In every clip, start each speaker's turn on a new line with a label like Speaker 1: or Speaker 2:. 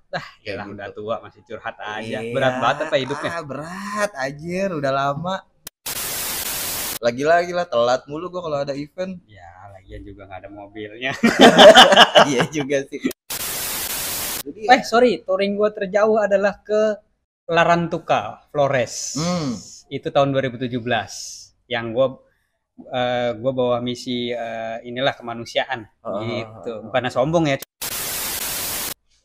Speaker 1: Kayak
Speaker 2: Yalah
Speaker 1: gitu.
Speaker 2: udah tua masih curhat aja. Berat banget apa hidupnya?
Speaker 1: Berat anjir, udah lama. Lagi-lagi lah telat mulu gua kalau ada event.
Speaker 2: Ya, lagian juga nggak ada mobilnya.
Speaker 1: Iya juga sih. Jadi
Speaker 2: Sorry, touring gue terjauh adalah ke Larantuka, Flores. Itu tahun 2017. Yang gue bawa misi inilah kemanusiaan gitu. Bukannya sombong ya.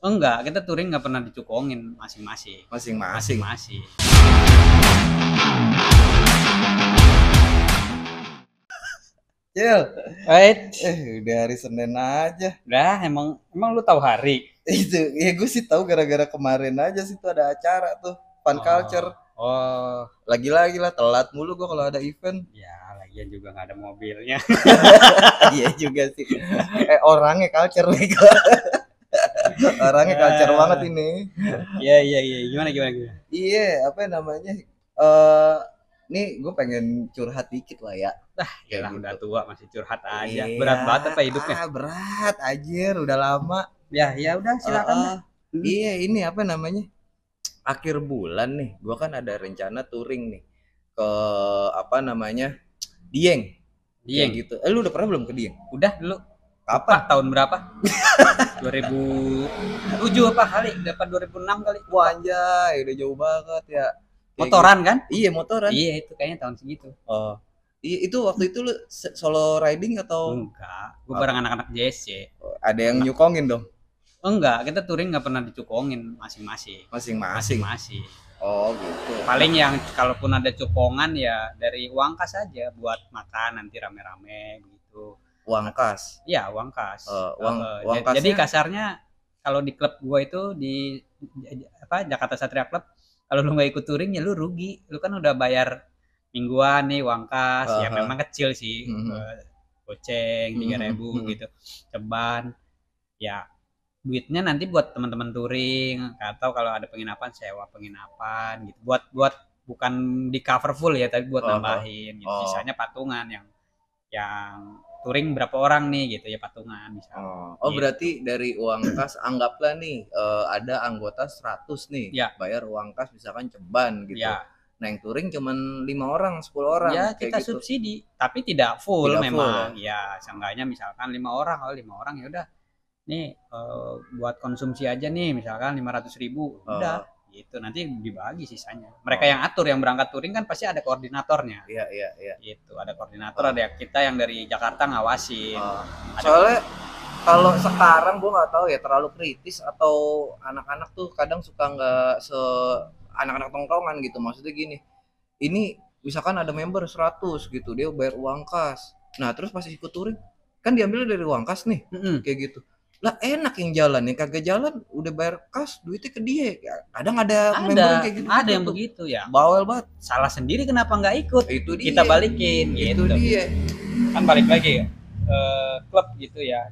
Speaker 2: Enggak, kita touring nggak pernah dicukongin masing-masing.
Speaker 1: Masing-masing. Cil, udah hari Senin aja.
Speaker 2: Dah, emang lu tahu hari?
Speaker 1: Itu, ya gue sih tahu gara-gara kemarin aja sih tuh ada acara tuh, Fun Culture.
Speaker 2: Oh,
Speaker 1: Lagi-lagi lah telat mulu gue kalau ada event.
Speaker 2: ya lagian juga nggak ada mobilnya.
Speaker 1: Iya juga sih. Orangnya culture nih. Orangnya culture banget ini.
Speaker 2: Iya. Gimana?
Speaker 1: Iya, apa namanya? Nih gue pengen curhat dikit lah ya.
Speaker 2: Yalah
Speaker 1: gitu.
Speaker 2: udah tua masih curhat aja.
Speaker 1: Iya,
Speaker 2: Berat banget apa hidupnya?
Speaker 1: Berat anjir, udah lama.
Speaker 2: Ya udah silakan.
Speaker 1: Iya, ini apa namanya? Akhir bulan nih, gue kan ada rencana touring nih ke apa namanya? Dieng. Kayak gitu. Lu udah pernah belum ke Dieng?
Speaker 2: Udah dulu.
Speaker 1: Kapan?
Speaker 2: Tahun berapa? 2007 apa kali? Dapat 2006 kali.
Speaker 1: Wah anjay, udah jauh banget ya.
Speaker 2: Motoran kan?
Speaker 1: Iya, motoran.
Speaker 2: Iya, itu kayaknya tahun segitu.
Speaker 1: Oh. Iya, itu waktu itu lu solo riding atau?
Speaker 2: Enggak, gue bareng anak-anak JSC.
Speaker 1: Ada yang nyukongin dong?
Speaker 2: Enggak, kita touring nggak pernah dicukongin masing-masing. Masing-masing.
Speaker 1: Oh gitu.
Speaker 2: Paling yang kalaupun ada cukongan ya dari uang kas aja buat makan nanti rame-rame gitu.
Speaker 1: Uang kas?
Speaker 2: Iya, uang kas.
Speaker 1: Uang kasnya?
Speaker 2: Jadi kasarnya kalau di klub gue itu di apa Jakarta Satria Club, kalau lu nggak ikut touring ya lu rugi. Lu kan udah bayar mingguan nih uang kas, ya memang kecil sih. Goceng 3.000 gitu. Ceban. Ya duitnya nanti buat teman-teman touring atau kalau ada penginapan sewa penginapan gitu buat bukan di cover full ya tapi buat nambahin gitu. Sisanya patungan yang touring berapa orang nih gitu ya patungan misalnya.
Speaker 1: Gitu. Berarti dari uang kas anggaplah nih ada anggota 100 nih ya. Bayar uang kas misalkan ceban gitu ya. Nah yang touring cuman 5 orang 10 orang
Speaker 2: ya kita
Speaker 1: gitu.
Speaker 2: subsidi tapi tidak full memang ya seenggaknya misalkan 5 orang kalau 5 orang ya udah nih buat konsumsi aja nih misalkan 500.000 udah gitu nanti dibagi sisanya mereka yang atur yang berangkat touring kan pasti ada koordinatornya
Speaker 1: iya
Speaker 2: gitu ada koordinator ada kita yang dari Jakarta ngawasin
Speaker 1: soalnya kalau sekarang gue nggak tahu ya terlalu kritis atau anak-anak tuh kadang suka nggak anak-anak tongkrongan gitu maksudnya gini ini misalkan ada member 100 gitu dia bayar uang kas nah terus pas ikut touring kan diambil dari uang kas nih kayak gitu lah enak yang jalan yang kagak jalan udah bayar kas duitnya ke dia ya, kadang ada member kayak gitu
Speaker 2: ada yang begitu ya
Speaker 1: bawel banget
Speaker 2: salah sendiri kenapa nggak ikut
Speaker 1: itu dia.
Speaker 2: Kita balikin
Speaker 1: itu
Speaker 2: gitu
Speaker 1: dia
Speaker 2: kan balik lagi klub gitu ya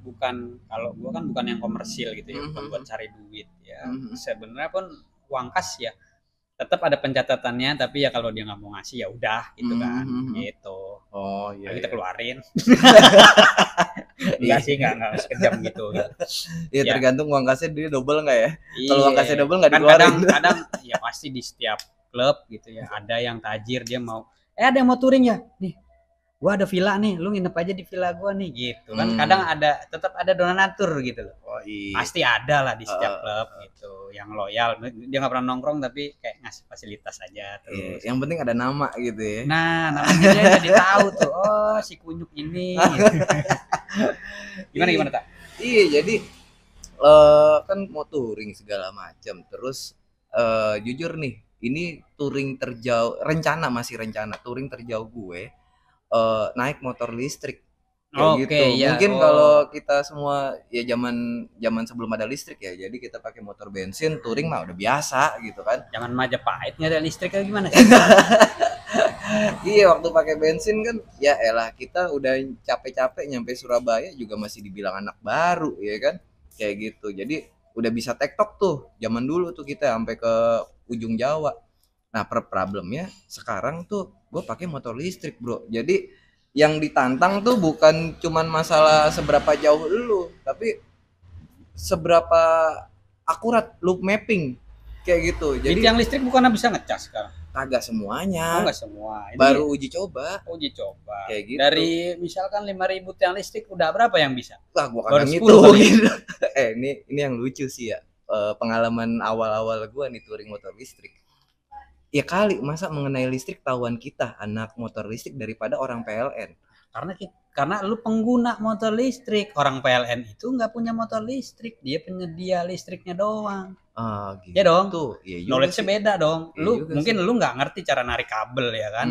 Speaker 2: bukan kalau gua kan bukan yang komersil gitu ya bukan buat cari duit ya sebenarnya pun uang kas ya tetap ada pencatatannya tapi ya kalau dia nggak mau ngasih ya udah gitu kan gitu kita keluarin enggak sih enggak sekejam gitu
Speaker 1: ya tergantung uang kasnya dia double nggak ya kalau uang kasnya double nggak
Speaker 2: dikeluarin kadang ya pasti di setiap klub gitu ya ada yang tajir dia mau ada yang mau touring ya nih gua ada villa nih lu nginep aja di villa gua nih gitu kan kadang ada tetap ada donatur gitu loh pasti ada lah di setiap klub gitu yang loyal dia nggak pernah nongkrong tapi kayak ngasih fasilitas aja terus
Speaker 1: yang penting ada nama gitu ya
Speaker 2: nah namanya dia jadi tahu tuh si kunyuk ini gimana tak
Speaker 1: iya jadi kan mau touring segala macam terus jujur nih ini touring terjauh masih rencana touring terjauh gue naik motor listrik kayak gitu. Ya. Mungkin kalau kita semua ya zaman sebelum ada listrik ya. Jadi kita pakai motor bensin, touring mah udah biasa gitu kan.
Speaker 2: Zaman Majapahit nggak ada listrik kayak gimana?
Speaker 1: Iya waktu pakai bensin kan ya elah kita udah capek-capek nyampe Surabaya juga masih dibilang anak baru ya kan. Kayak gitu. Jadi udah bisa tektok tuh. Zaman dulu tuh kita sampai ke ujung Jawa. Nah, problemnya sekarang tuh gue pakai motor listrik, bro. Jadi yang ditantang tuh bukan cuman masalah seberapa jauh lu, tapi seberapa akurat loop mapping kayak gitu.
Speaker 2: Jadi
Speaker 1: Jadi
Speaker 2: tiang listrik bukan bisa ngecas sekarang?
Speaker 1: kagak
Speaker 2: Oh
Speaker 1: semuanya,
Speaker 2: nggak semua. Ini
Speaker 1: baru uji coba
Speaker 2: uji coba.
Speaker 1: kayak gitu.
Speaker 2: Dari misalkan 5.000 tiang listrik udah berapa yang bisa?
Speaker 1: Wah, gua
Speaker 2: Baru
Speaker 1: kagak
Speaker 2: 10 kali.
Speaker 1: gitu. Ini yang lucu sih ya. Pengalaman awal-awal gua nih touring motor listrik. Ya kali masa mengenai listrik tahuan kita anak motor listrik daripada orang PLN.
Speaker 2: Karena lu pengguna motor listrik, orang PLN itu nggak punya motor listrik, dia penyedia listriknya doang.
Speaker 1: Gitu.
Speaker 2: Ya dong.
Speaker 1: Ya
Speaker 2: Knowledge-nya beda dong.
Speaker 1: Ya
Speaker 2: Lu mungkin lu nggak ngerti cara narik kabel ya kan.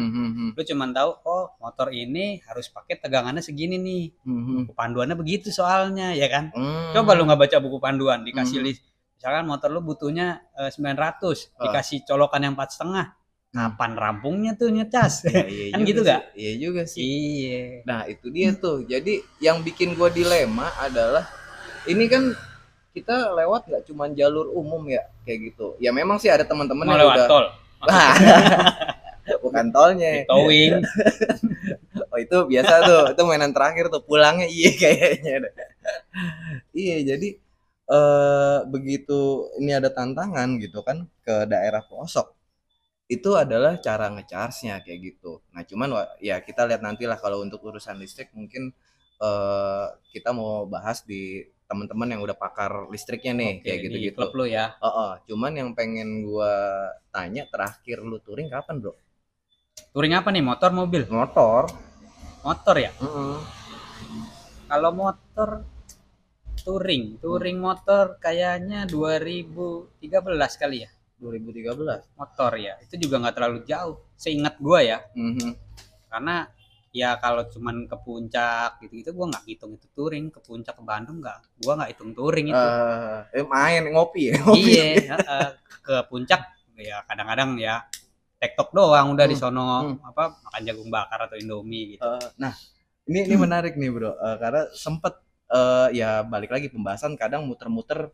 Speaker 2: Lu cuman tahu oh motor ini harus pakai tegangannya segini nih. Buku panduannya begitu soalnya ya kan. Coba lu nggak baca buku panduan, dikasih list. Misalkan motor lu butuhnya 900, dikasih colokan yang 4,5. Kapan rampungnya tuh ngecas?
Speaker 1: Kan
Speaker 2: gitu gak?
Speaker 1: Iya juga sih.
Speaker 2: Iya.
Speaker 1: Nah itu dia tuh. Jadi yang bikin gue dilema adalah ini kan kita lewat nggak cuma jalur umum ya kayak gitu. Ya memang sih ada teman-teman yang
Speaker 2: lewat
Speaker 1: udah
Speaker 2: tol.
Speaker 1: Bukan tolnya.
Speaker 2: Towing.
Speaker 1: Oh itu biasa tuh. Itu mainan terakhir tuh pulangnya kayaknya. Iya jadi begitu ini ada tantangan gitu kan ke daerah pelosok. Itu adalah cara ngecharge-nya kayak gitu. Nah, cuman ya kita lihat nantilah kalau untuk urusan listrik mungkin kita mau bahas di teman-teman yang udah pakar listriknya nih. Oke, kayak gitu-gitu.
Speaker 2: Klub lu ya.
Speaker 1: Cuman yang pengen gua tanya terakhir lu touring kapan, Bro?
Speaker 2: Touring apa nih? Motor, mobil?
Speaker 1: Motor
Speaker 2: ya? Kalau motor touring motor kayaknya 2013 kali ya.
Speaker 1: 2013
Speaker 2: motor ya, itu juga nggak terlalu jauh seingat gua ya. Karena ya kalau cuman ke puncak gitu-gitu gua nggak hitung itu touring. Ke puncak ke Bandung gua nggak hitung touring itu.
Speaker 1: Main ngopi ya.
Speaker 2: Iya. Ke puncak ya kadang-kadang ya tektok doang udah di sono makan jagung bakar atau indomie gitu.
Speaker 1: Nah ini menarik nih bro, karena sempet ya balik lagi pembahasan kadang muter-muter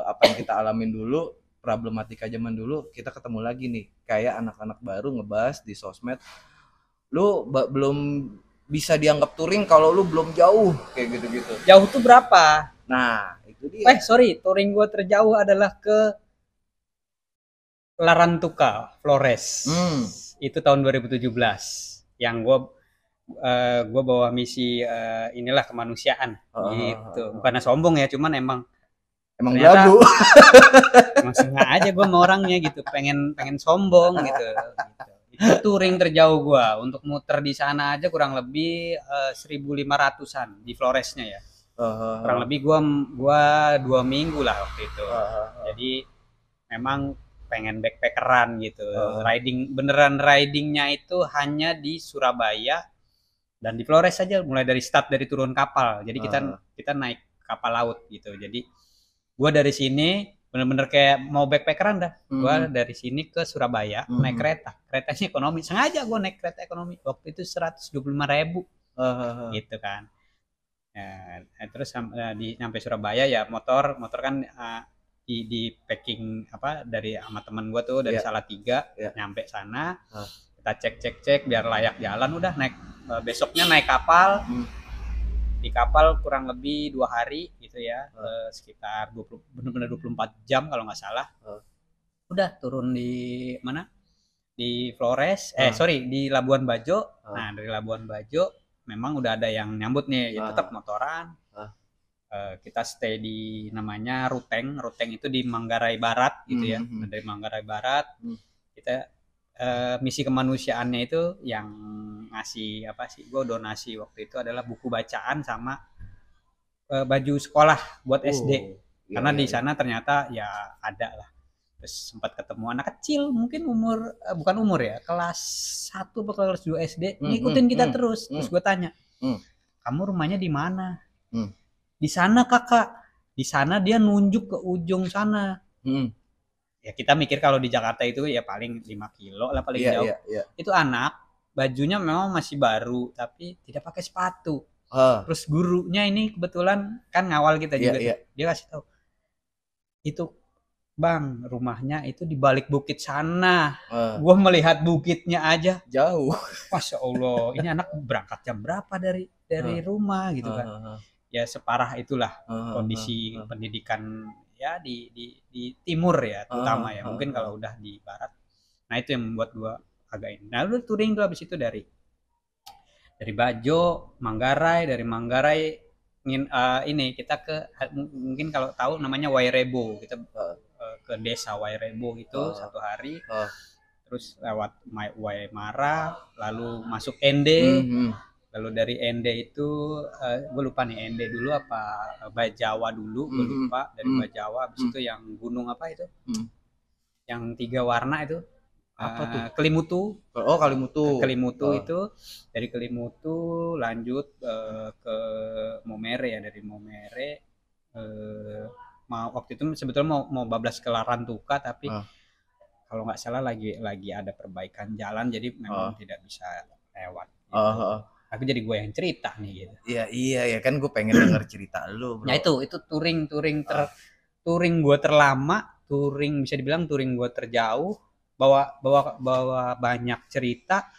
Speaker 1: apa yang kita alamin dulu, problematika zaman dulu, kita ketemu lagi nih kayak anak-anak baru ngebahas di sosmed lu belum bisa dianggap touring kalau lu belum jauh kayak gitu-gitu.
Speaker 2: Jauh tuh berapa?
Speaker 1: Nah itu dia.
Speaker 2: Touring gue terjauh adalah ke Larantuka Flores. Itu tahun 2017 yang gue bawa misi inilah kemanusiaan gitu. Bukannya sombong ya, cuman emang
Speaker 1: belagu.
Speaker 2: Emang sengaja gue sama orangnya gitu, pengen sombong gitu. Itu touring terjauh gue untuk muter di sana aja kurang lebih 1.500-an di Floresnya ya. Kurang lebih gue 2 minggu lah waktu itu. Jadi memang pengen backpackeran gitu. Beneran ridingnya itu hanya di Surabaya dan di Flores saja, mulai dari start dari turun kapal. Jadi kita naik kapal laut gitu. Jadi gue dari sini bener-bener kayak mau backpackeran dah. Gue dari sini ke Surabaya naik keretanya ekonomi. Sengaja gue naik kereta ekonomi. Waktu itu 125.000 gitu kan. Terus sampai Surabaya ya motor kan di packing dari sama teman gue tuh dari Salatiga nyampe sana. Kita cek biar layak jalan, udah naik besoknya naik kapal. Di kapal kurang lebih 2 hari gitu ya, sekitar 24 jam kalau nggak salah. Udah turun di mana? Di Flores, di Labuan Bajo. Nah dari Labuan Bajo memang udah ada yang nyambut nih, ya tetap motoran. Kita stay di namanya Ruteng itu di Manggarai Barat gitu ya. Dari Manggarai Barat kita misi kemanusiaannya itu yang ngasih gue donasi waktu itu adalah buku bacaan sama baju sekolah buat SD. Karena di sana ternyata ya ada lah. Terus sempat ketemu anak kecil mungkin bukan umur ya, kelas 1 atau kelas 2 SD ngikutin kita terus gue tanya, kamu rumahnya di mana? Di sana kakak. Di sana dia nunjuk ke ujung sana. Ya kita mikir kalau di Jakarta itu ya paling 5 kilo lah paling jauh. Itu anak bajunya memang masih baru tapi tidak pakai sepatu. Terus gurunya ini kebetulan kan ngawal kita juga. Dia kasih tahu, itu bang rumahnya itu di balik bukit sana. Gua melihat bukitnya aja jauh. Masya Allah, ini anak berangkat jam berapa dari rumah gitu kan. Ya separah itulah kondisi pendidikan ya di timur ya terutama ya. Mungkin kalau udah di barat, nah itu yang membuat gua agak ini. Nah lu touring tuh habis itu dari Bajo, Manggarai, dari Manggarai ini kita ke mungkin kalau tahu namanya Wairebo, kita ke desa Wairebo itu 1 hari, terus lewat Waimara, lalu masuk Ende, lalu dari Ende itu gue lupa nih Ende dulu apa Bajawa dulu, gue lupa. Dari Bajawa habis itu yang gunung apa itu, yang 3 warna itu
Speaker 1: apa tuh?
Speaker 2: Kelimutu.
Speaker 1: Kelimutu.
Speaker 2: Itu dari Kelimutu lanjut ke Momere ya. Dari Momere waktu itu sebetulnya mau bablas ke Larantuka, tapi kalau nggak salah lagi ada perbaikan jalan, jadi memang tidak bisa lewat gitu. Aku jadi gue yang cerita nih gitu.
Speaker 1: Iya kan gue pengen denger cerita lu, bro.
Speaker 2: Nah itu touring gue terlama, bisa dibilang touring gue terjauh, bawa banyak cerita,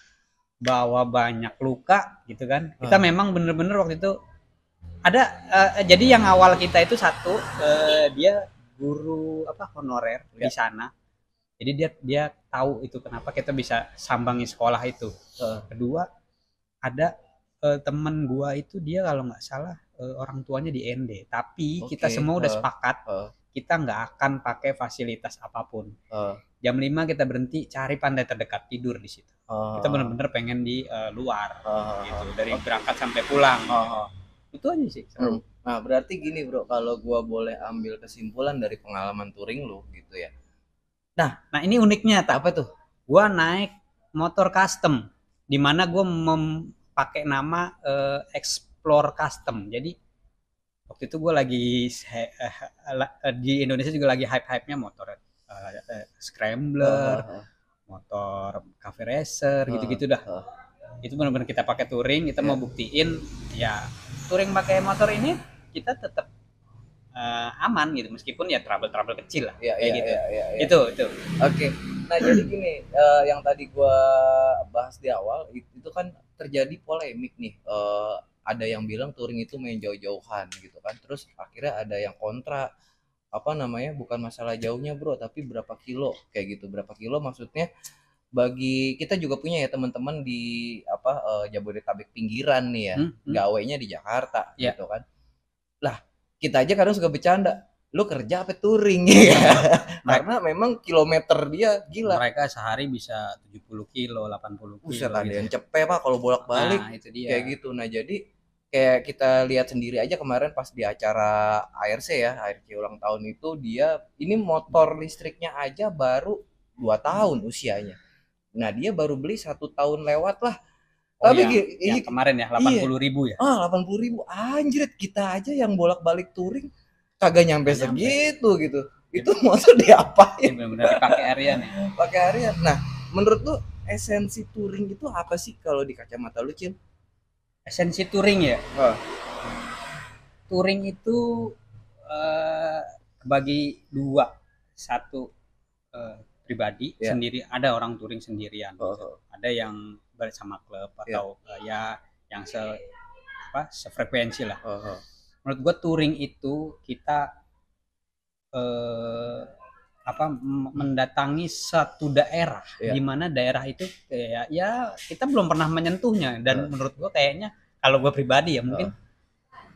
Speaker 2: bawa banyak luka gitu kan. Kita memang bener-bener waktu itu ada jadi yang awal kita itu satu, dia guru honorer di sana. Jadi dia tahu itu kenapa kita bisa sambangi sekolah itu. Kedua, ada teman gua itu dia kalau nggak salah orang tuanya di ND, tapi kita semua udah sepakat kita nggak akan pakai fasilitas apapun. Jam 5 kita berhenti, cari pantai terdekat, tidur di situ. Kita benar-benar pengen di luar gitu, dari berangkat sampai pulang. Itu aja sih.
Speaker 1: Nah berarti gini bro, kalau gua boleh ambil kesimpulan dari pengalaman touring lu gitu ya.
Speaker 2: Nah ini uniknya
Speaker 1: apa tuh?
Speaker 2: Gua naik motor custom, di mana gua pakai nama Explore Custom. Jadi waktu itu gue lagi di Indonesia juga lagi hype-nya motor scrambler, motor cafe racer, gitu-gitu dah. Itu benar-benar kita pakai touring, kita mau buktiin ya touring pakai motor ini kita tetap aman gitu, meskipun ya trouble kecil lah. Itu.
Speaker 1: Oke. Nah jadi gini, yang tadi gue bahas di awal itu kan terjadi polemik nih. Ada yang bilang touring itu main jauh-jauhan gitu kan, terus akhirnya ada yang kontra, bukan masalah jauhnya bro, tapi berapa kilo kayak gitu. Berapa kilo maksudnya bagi kita juga punya ya teman-teman di Jabodetabek pinggiran nih ya, gawainya di Jakarta gitu kan. Lah kita aja kadang suka bercanda, lu kerja apa touring ya? Karena memang kilometer dia gila.
Speaker 2: Mereka sehari bisa 70 kilo, 80 kilo.
Speaker 1: Buset, ada yang cepet pak kalau bolak-balik.
Speaker 2: Nah, itu dia.
Speaker 1: Kayak gitu. Nah jadi kayak kita lihat sendiri aja kemarin pas di acara ARC ulang tahun itu, dia ini motor listriknya aja baru 2 tahun usianya. Nah dia baru beli 1 tahun lewat lah. Tapi
Speaker 2: yang kemarin ya 80.000 ya.
Speaker 1: 80.000 anjrit, kita aja yang bolak-balik touring kagak nyampe segitu gitu. Itu motor diapain?
Speaker 2: Benar-benar dipakai harian ya.
Speaker 1: Pakai harian. Nah, menurut lu esensi touring itu apa sih kalau di kacamata lu, Cil?
Speaker 2: Esensi touring ya? Touring itu kebagi 2. Satu pribadi sendiri, ada orang touring sendirian. Ada yang bersama klub atau ya yang sefrekuensi lah. Menurut gua touring itu kita mendatangi satu daerah, di mana daerah itu kayak ya kita belum pernah menyentuhnya, dan menurut gua kayaknya kalau gua pribadi ya mungkin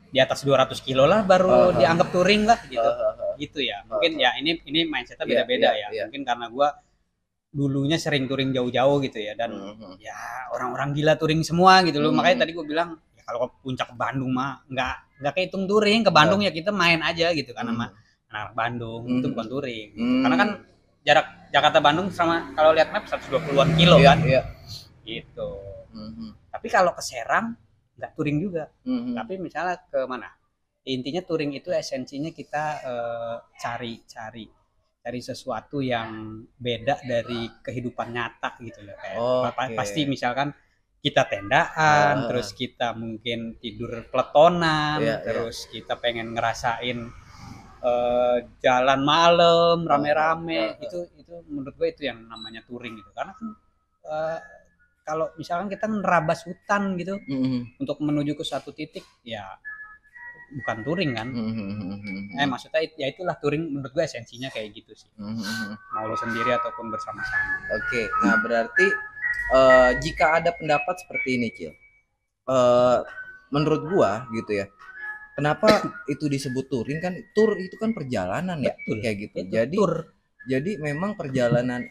Speaker 2: di atas 200 kilo lah baru dianggap touring lah gitu. Gitu ya. Mungkin ya ini mindsetnya beda-beda ya. Mungkin karena gua dulunya sering touring jauh-jauh gitu ya, dan ya orang-orang gila touring semua gitu loh. Makanya tadi gua bilang ya kalau puncak ke Bandung mah nggak kehitung touring. Ke Bandung ya kita main aja gitu kan sama anak Bandung, itu bukan touring gitu. Karena kan jarak Jakarta Bandung sama kalau lihat map 120-an kilo kan. Gitu. Tapi kalau ke Serang nggak touring juga. Tapi misalnya ke mana? Intinya touring itu esensinya kita cari sesuatu yang beda dari kehidupan nyata gitu loh. Kayak pasti misalkan kita tendaan, terus kita mungkin tidur peletonan, terus kita pengen ngerasain jalan malam rame-rame. Itu menurut gue itu yang namanya touring gitu. Karena kan kalau misalkan kita nerabas hutan gitu untuk menuju ke suatu titik, ya bukan touring kan. Maksudnya ya itulah touring menurut gue esensinya kayak gitu sih. Mau lo sendiri ataupun bersama-sama.
Speaker 1: Oke, nah berarti jika ada pendapat seperti ini, Cil, menurut gua gitu ya, kenapa itu disebut touring? Kan tour itu kan perjalanan ya.
Speaker 2: Betul.
Speaker 1: Kayak gitu.
Speaker 2: Itu tour.
Speaker 1: Jadi memang perjalanan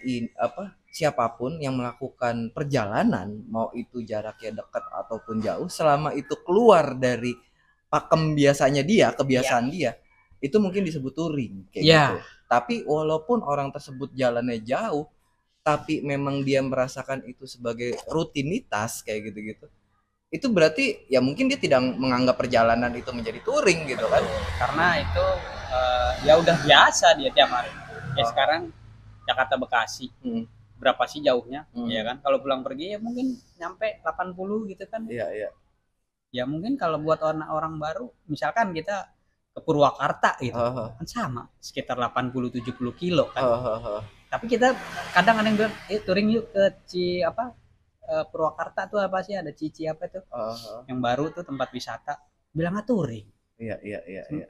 Speaker 1: siapapun yang melakukan perjalanan, mau itu jaraknya dekat ataupun jauh, selama itu keluar dari pakem biasanya dia, kebiasaan dia, itu mungkin disebut touring kayak gitu. Tapi walaupun orang tersebut jalannya jauh, tapi memang dia merasakan itu sebagai rutinitas kayak gitu-gitu, itu berarti ya mungkin dia tidak menganggap perjalanan itu menjadi touring gitu kan,
Speaker 2: karena itu ya udah biasa dia tiap hari. Sekarang Jakarta Bekasi berapa sih jauhnya, ya kan? Kalau pulang pergi ya mungkin nyampe 80 gitu kan.
Speaker 1: Iya.
Speaker 2: Ya mungkin kalau buat orang baru, misalkan kita ke Purwakarta gitu, kan sama sekitar 80-70 kilo kan. Tapi kita kadang ada yang bilang, touring yuk ke Purwakarta tuh apa sih, ada Cici apa tuh, yang baru tuh tempat wisata, bilangnya touring.
Speaker 1: Iya.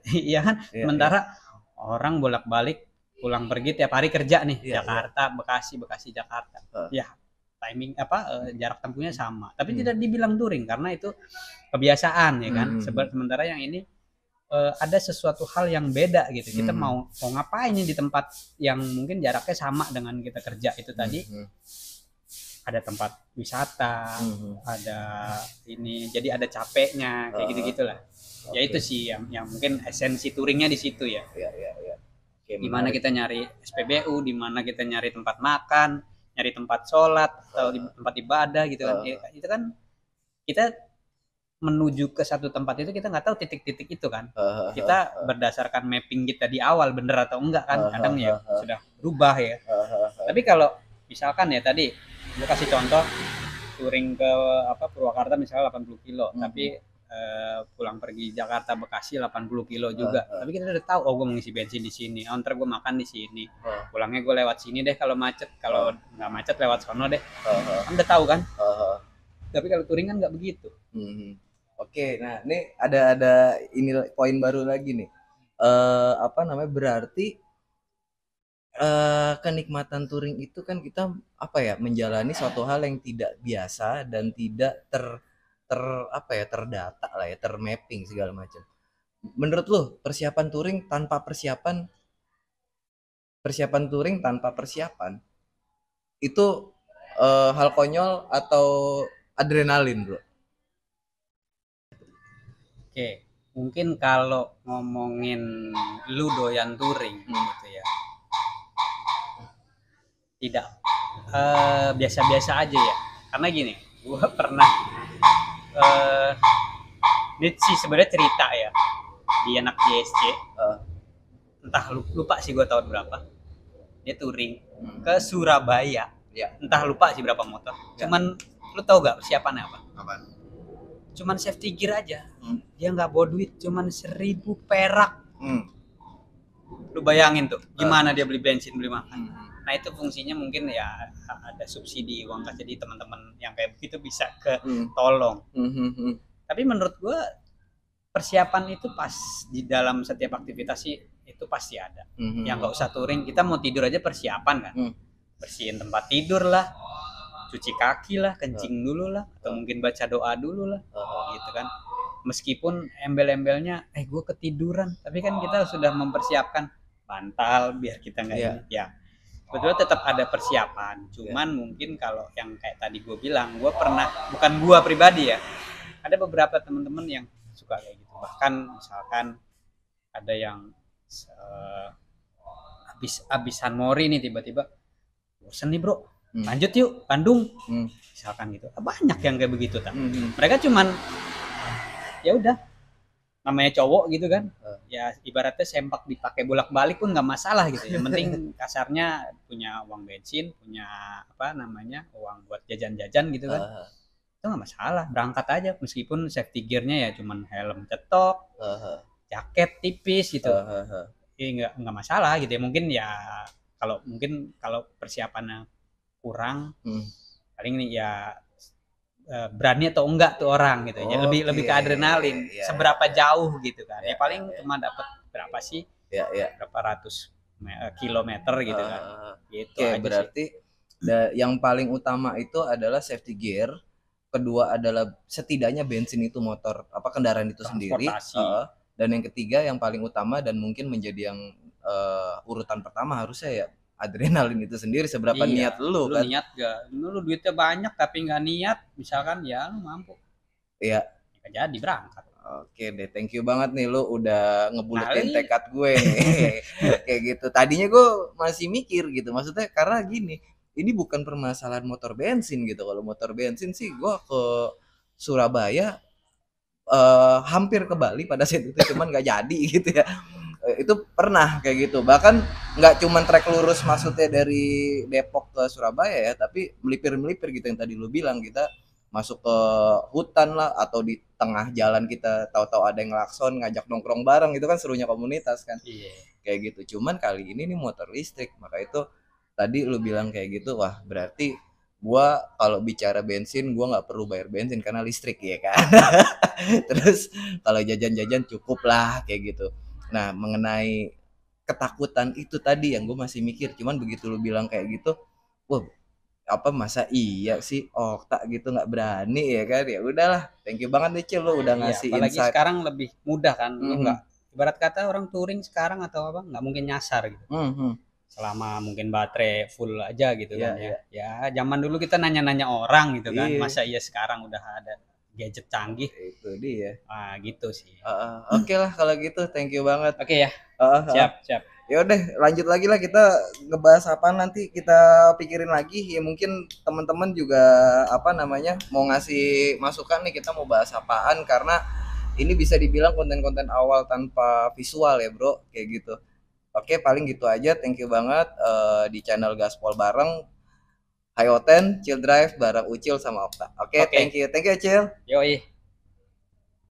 Speaker 2: Iya kan. Sementara orang bolak-balik pulang pergi tiap hari kerja nih, Jakarta, Bekasi, Jakarta. Ya timing jarak tempuhnya sama, tapi tidak dibilang touring karena itu kebiasaan ya kan. Sementara yang ini ada sesuatu hal yang beda gitu. Kita mau ngapain di tempat yang mungkin jaraknya sama dengan kita kerja itu tadi. Ada tempat wisata, ada ini, jadi ada capeknya kayak gitu-gitulah. Ya itu sih yang mungkin esensi touringnya di situ ya.
Speaker 1: Iya.
Speaker 2: Di mana kita nyari SPBU, di mana kita nyari tempat makan, nyari tempat sholat atau di tempat ibadah gitu kan. Itu kan kita menuju ke satu tempat itu kita nggak tahu titik-titik itu kan. Kita berdasarkan mapping kita di awal bener atau enggak kan. Kadang ya sudah berubah ya. Tapi kalau misalkan ya tadi gue kasih contoh touring ke Purwakarta misalnya 80 kilo, tapi pulang pergi Jakarta Bekasi 80 kilo juga. Tapi kita udah tahu, gue mau ngisi bensin di sini, ntar gue makan di sini, pulangnya gue lewat sini deh kalau macet, kalau nggak macet lewat sono deh. Kan udah tahu kan. Tapi kalau touring kan nggak begitu.
Speaker 1: Oke, nah ini ada ini poin baru lagi nih. Berarti kenikmatan touring itu kan kita menjalani suatu hal yang tidak biasa dan tidak terdata lah ya, termapping segala macam. Menurut lu persiapan touring tanpa persiapan itu hal konyol atau adrenalin, bro?
Speaker 2: Oke, mungkin kalau ngomongin lu doyan touring gitu ya, tidak biasa-biasa aja ya. Karena gini, gue pernah ini sih sebenarnya cerita ya, di anak JSC, entah lupa sih gue tahun berapa, dia touring ke Surabaya, entah lupa sih berapa motor. Cuman lu tau gak persiapannya apa? Cuman safety gear aja. Dia nggak bawa duit, cuman 1.000 perak. Lu bayangin tuh gimana dia beli bensin, beli makan. Nah itu fungsinya mungkin ya ada subsidi uang kas, jadi teman-teman yang kayak begitu bisa ketolong. Tapi menurut gue persiapan itu pas di dalam setiap aktivitas sih itu pasti ada. Yang nggak usah touring, kita mau tidur aja persiapan kan. Bersihin tempat tidur lah, cuci kaki lah, kencing dulu lah, atau mungkin baca doa dulu lah, gitu kan. Meskipun embel-embelnya gue ketiduran, tapi kan kita sudah mempersiapkan bantal biar kita nggak ini ya. Sebetulnya tetap ada persiapan, cuman mungkin kalau yang kayak tadi gue bilang, gue pernah, bukan gue pribadi ya, ada beberapa teman-teman yang suka kayak gitu. Bahkan misalkan ada yang habis San Mori nih tiba-tiba bosan nih bro, lanjut yuk Bandung, misalkan gitu. Banyak yang kayak begitu kan. Mereka cuman ya udah, namanya cowok gitu kan, ya ibaratnya sempak dipakai bolak-balik pun nggak masalah gitu. Yang penting kasarnya punya uang bensin, punya uang buat jajan-jajan gitu kan, itu nggak masalah, berangkat aja. Meskipun safety gearnya ya cuman helm cetok, jaket tipis gitu, nggak masalah gitu ya. Mungkin ya kalau persiapannya kurang, paling nih ya berani atau enggak tuh orang gitu ya. Lebih ke adrenalin.
Speaker 1: Iya,
Speaker 2: Seberapa
Speaker 1: iya,
Speaker 2: jauh gitu kan.
Speaker 1: iya,
Speaker 2: Ya paling
Speaker 1: iya,
Speaker 2: cuma dapat berapa sih?
Speaker 1: iya, iya.
Speaker 2: Berapa ratus kilometer gitu kan. Gitu
Speaker 1: Oke,
Speaker 2: aja sih.
Speaker 1: berarti yang paling utama itu adalah safety gear. Kedua adalah setidaknya bensin itu motor apa kendaraan itu sendiri.
Speaker 2: Transportasi.
Speaker 1: Dan yang ketiga yang paling utama dan mungkin menjadi yang urutan pertama harusnya ya adrenalin itu sendiri. Seberapa
Speaker 2: Iya,
Speaker 1: niat lu kan?
Speaker 2: niat gak? Lu duitnya banyak tapi nggak niat, misalkan ya lu mampu.
Speaker 1: Iya.
Speaker 2: Nggak jadi berangkat.
Speaker 1: Oke deh, thank you banget nih lu udah ngebulutin
Speaker 2: Kali
Speaker 1: tekad gue nih. Kayak gitu. Tadinya gue masih mikir gitu. Maksudnya karena gini, ini bukan permasalahan motor bensin gitu. Kalau motor bensin sih gue ke Surabaya hampir ke Bali pada saat itu cuman nggak jadi gitu ya. Itu pernah kayak gitu. Bahkan nggak cuman trek lurus maksudnya dari Depok ke Surabaya ya, tapi melipir-melipir gitu yang tadi lu bilang kita masuk ke hutan lah atau di tengah jalan kita tahu-tahu ada yang ngelakson ngajak nongkrong bareng itu kan serunya komunitas kan.
Speaker 2: iya.
Speaker 1: Kayak gitu. Cuman kali ini nih motor listrik, maka itu tadi lu bilang kayak gitu, wah berarti gua kalau bicara bensin gua nggak perlu bayar bensin karena listrik ya kan. Terus kalau jajan-jajan cukup lah kayak gitu. Nah mengenai ketakutan itu tadi yang gue masih mikir, cuman begitu lu bilang kayak gitu, wah apa masa iya sih oh tak gitu nggak berani ya kan, ya udahlah thank you banget nih Cil lu udah
Speaker 2: Iya,
Speaker 1: ngasih
Speaker 2: apalagi
Speaker 1: insight.
Speaker 2: sekarang lebih mudah kan. Lu
Speaker 1: Mhm,
Speaker 2: nggak, ibarat kata orang touring sekarang atau apa, nggak mungkin nyasar gitu.
Speaker 1: mhm,
Speaker 2: Selama mungkin baterai full aja gitu
Speaker 1: iya
Speaker 2: kan ya.
Speaker 1: iya
Speaker 2: Ya, zaman dulu kita nanya-nanya orang gitu kan.
Speaker 1: iya
Speaker 2: Masa iya sekarang udah ada gadget canggih?
Speaker 1: itu dia.
Speaker 2: Ah, gitu sih.
Speaker 1: Oke lah kalau gitu thank you banget.
Speaker 2: Oke ya,
Speaker 1: Heeh, heeh.
Speaker 2: siap, siap.
Speaker 1: Ya udah lanjut lagi lah kita ngebahas apa nanti kita pikirin lagi ya mungkin teman-teman juga apa namanya mau ngasih masukan nih kita mau bahas apaan karena ini bisa dibilang konten-konten awal tanpa visual ya bro kayak gitu. Oke paling gitu aja thank you banget di channel Gaspol bareng Hayoten Chill Drive bareng Ucil sama Okta. Oke
Speaker 2: Oke,
Speaker 1: thank you Cil.
Speaker 2: yoi.